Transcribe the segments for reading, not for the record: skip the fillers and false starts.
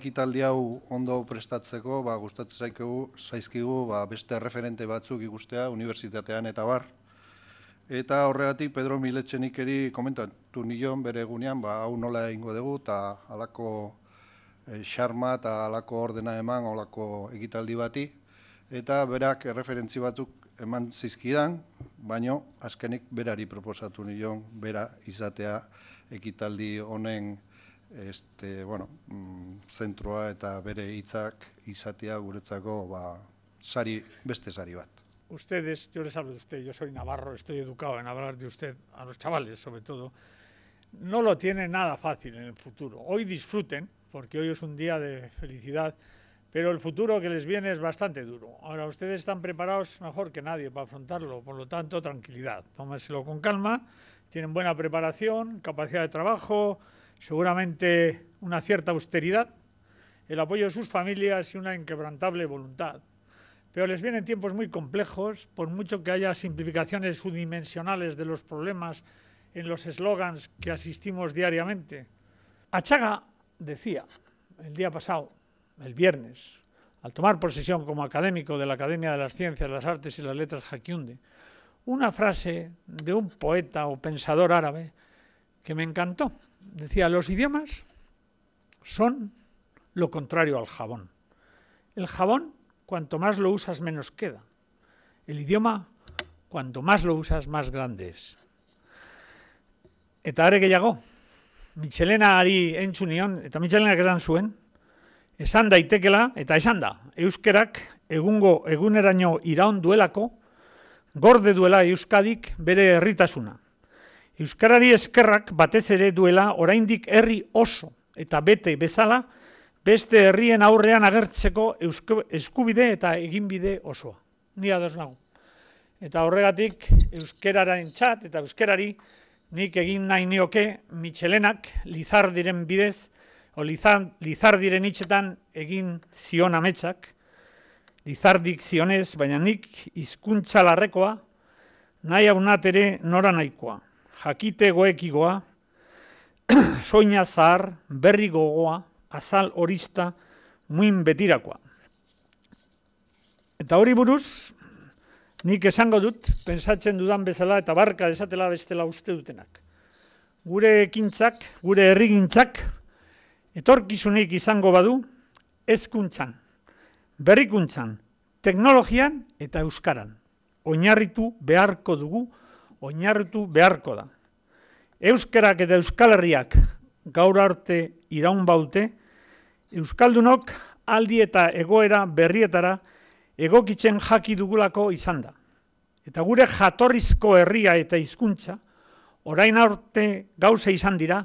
Ekitaldi hau ondo prestatzeko, gustatzen zaizkigu beste referente batzuk ikustea, unibertsitatean eta bar. Eta horregatik Pedro Miletxenikeri komentatu nion bere egunean, hau nola egingo dugu, eta halako xarma eta halako ordena eman, halako ekitaldi bati. Eta berak referentzi batzuk eman zizkidan, baino azkenik berari proposatu nion, bera izatea ekitaldi honen zentroa eta bere hitzak izatea guretzako beste sari bat. Ustedes, yo les hablo de usted, yo soy navarro, estoy educado en hablar de usted a los chavales sobre todo, no lo tienen nada fácil en el futuro. Hoy disfruten, porque hoy es un día de felicidad, pero el futuro que les viene es bastante duro. Ahora, ustedes están preparados mejor que nadie para afrontarlo, por lo tanto, tranquilidad, tómenselo con calma, tienen buena preparación, capacidad de trabajo, seguramente una cierta austeridad, el apoyo de sus familias y una inquebrantable voluntad. Pero les vienen tiempos muy complejos, por mucho que haya simplificaciones unidimensionales de los problemas en los eslogans que asistimos diariamente. Achaga decía el día pasado, el viernes, al tomar posesión como académico de la Academia de las Ciencias, las Artes y las Letras Jaquiunde, una frase de un poeta o pensador árabe que me encantó. Decía, los idiomas son lo contrario al jabón. El jabón, cuanto más lo usas, menos queda. El idioma, cuanto más lo usas, más grande es. Eta are gehiago, Michelenari entzun nion, eta Michelenak esan zuen, esan daitekela, eta esan da, euskerak eguneraino iraun duelako, gorde duela Euskadik bere herritasuna. Euskarari eskerrak batez ere duela oraindik herri oso eta bete bezala beste herrien aurrean agertzeko eskubide eta eginbide osoa. Ni ados nago. Eta horregatik euskerarentzat eta euskerari nik egin nahi nioke Michelenak Lizardiren bidez, o Lizardiren hitzetan egin zion ametsak, Lizardik zionez, baina nik hizkuntza larrekoa, nahi haunat ere nora nahikoa. Jakite goekigoa, soina zahar, berri gogoa, azal horista, muin betirakoa. Eta hori buruz, nik esango dut, pensatzen dudan bezala eta barka desatela bestela uste dutenak. Gure ekintzak, gure herrigintzak, etorkizunik izango badu, hezkuntzan, berrikuntzan, teknologian eta euskaran. Oinarritu beharko dugu, oinarritu beharko da. Euskerak eta Euskal Herriak gaur arte iraun baute, euskaldunok aldi eta egoera berrietara egokitzen jaki dugulako izan da. Eta gure jatorrizko herria eta hizkuntza, orain arte gauza izan dira,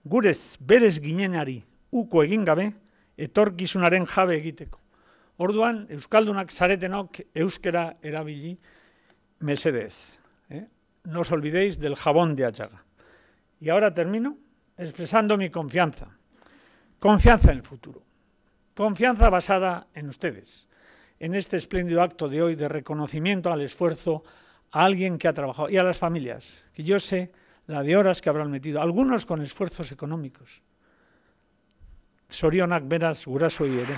gurez berez ginenari uko egin gabe, etorkizunaren jabe egiteko. Orduan, euskaldunak zaretenok euskera erabili mesedez. No os olvidéis del jabón de Achaga. Y ahora termino expresando mi confianza. Confianza en el futuro. Confianza basada en ustedes. En este espléndido acto de hoy de reconocimiento al esfuerzo a alguien que ha trabajado y a las familias, que yo sé la de horas que habrán metido, algunos con esfuerzos económicos. Zorionak beraz gurasoei ere.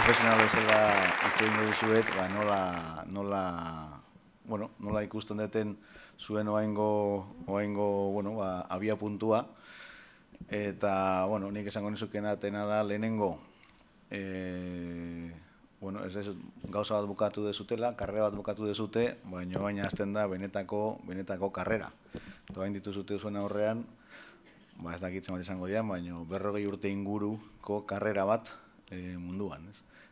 profesional bezala hitz egingo dizuet, nola ikusten duten zuen oaingo abia puntua. Eta, nik esango nizukena da lehenengo, ez dezut gauza bat bukatu dezutela, karrera bat bukatu dezute, baina hasten da benetako karrera. Eta hain dituzute zuen aurrean, ez dakitzen bat izango dian, baina 40 urte inguruko karrera bat munduan.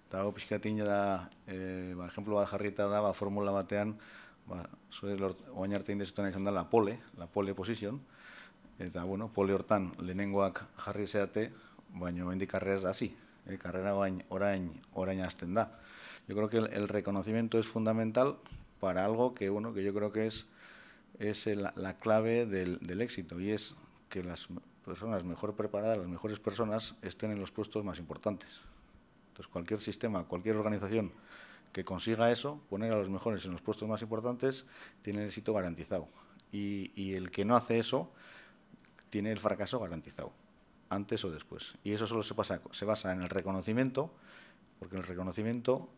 Eta hau pixkatin da, ejemplo bat jarrita da, formula batean, oain arte indezutena izan da la pole position, eta, pole hortan lehenengoak jarri zeate, baina hendik karrera ez da hazi. Karrera orain hasten da. Yo creo que el reconocimiento es fundamental para algo que yo creo que es la clave del éxito, y es que las personas mejor preparadas, las mejores personas, estén en los puestos más importantes. Entonces, cualquier sistema, cualquier organización que consiga eso, poner a los mejores en los puestos más importantes, tiene el éxito garantizado. Y el que no hace eso, tiene el fracaso garantizado, antes o después. Y eso solo se basa en el reconocimiento, porque el reconocimiento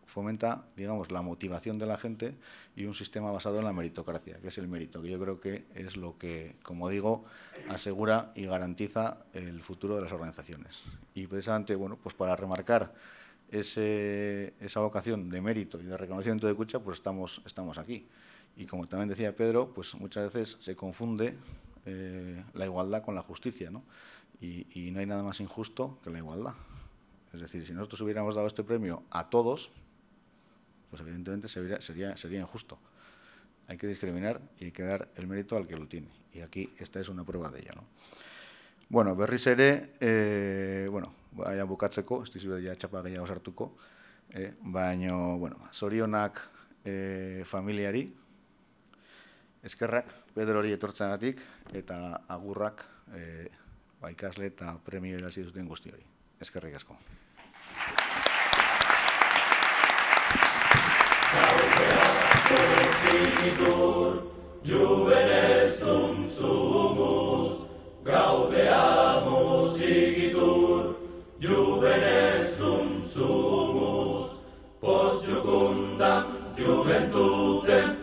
fomenta, digamos, la motivación de la gente y un sistema basado en la meritocracia, que es el mérito, que yo creo que es lo que, como digo, asegura y garantiza el futuro de las organizaciones. Y precisamente, pues para remarcar esa vocación de mérito y de reconocimiento de Kutxa, pues estamos aquí. Y como también decía Pedro, pues muchas veces se confunde la igualdad con la justicia, ¿no? Y no hay nada más injusto que la igualdad. Es decir, si nosotros hubiéramos dado este premio a todos, pues evidentemente sería injusto. Hay que discriminar y hay que dar el mérito al que lo tiene. Y aquí esta es una prueba de ello, ¿no? Bueno, berriz ere, baina bukatzeko, ez dizu ja txapa gehiago sartuko, baina, zorionak familiari, eskerrak Pedrori etortzagatik, eta agurrak ikasle eta premio irabazi duten guztioi. Eskerrik asko. Gaudeamus igitur, juvenes dum sumus, post jucundam juventutem